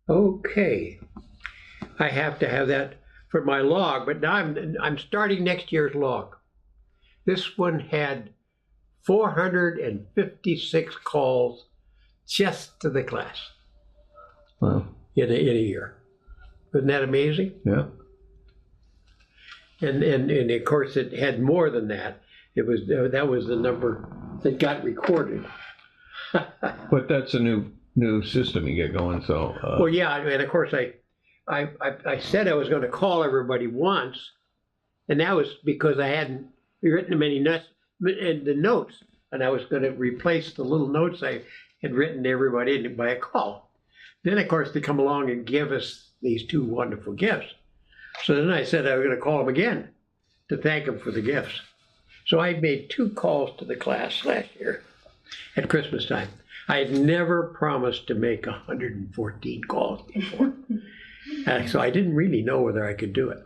Okay, I have to have that for my log, but now I'm starting next year's log. This one had 456 calls just to the class. Wow. In a year. Isn't that amazing? Yeah. And of course it had more than that. That was the number that got recorded. But that's a new system you get going. So. Well, yeah, and of course I said I was going to call everybody once, and that was because I hadn't written them any notes in the notes, and I was going to replace the little notes I had written to everybody by a call. Then, of course, they come along and give us these two wonderful gifts. So then I said I was going to call them again to thank them for the gifts. So I made 2 calls to the class last year at Christmas time. I had never promised to make 114 calls before. So I didn't really know whether I could do it.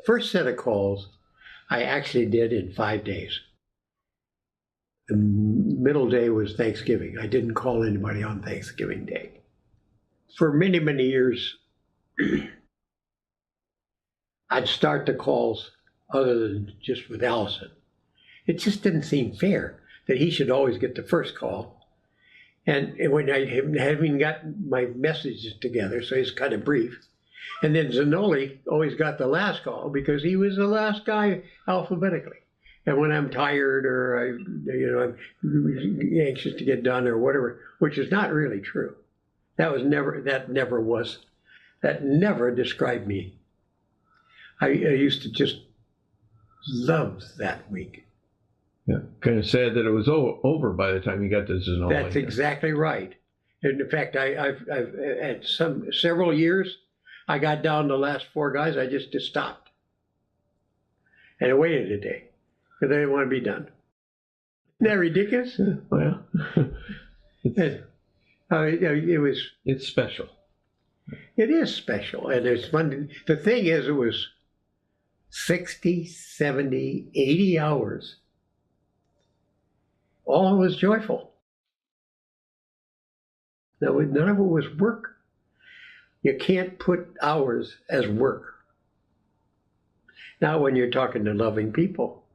First set of calls I actually did in 5 days. The middle day was Thanksgiving. I didn't call anybody on Thanksgiving Day. For many, many years, I'd start the calls other than just with Allison. It just didn't seem fair that he should always get the first call. And when I haven't got my messages together, so it's kind of brief. And then Zanoli always got the last call because he was the last guy alphabetically. And when I'm tired or I'm anxious to get done or whatever, which is not really true. That never described me. I used to just love that week. Yeah, kind of sad that it was over by the time you got to Zanoli. That's exactly right. And in fact, I've at several years, I got down to the last 4 guys. I just stopped, and I waited a day because I didn't want to be done. Isn't that ridiculous? Yeah, well, it was. It's special. It is special, and it's fun. The thing is, it was 60, 70, 80 hours. All was joyful. None of it was work. You can't put hours as work. Not when you're talking to loving people,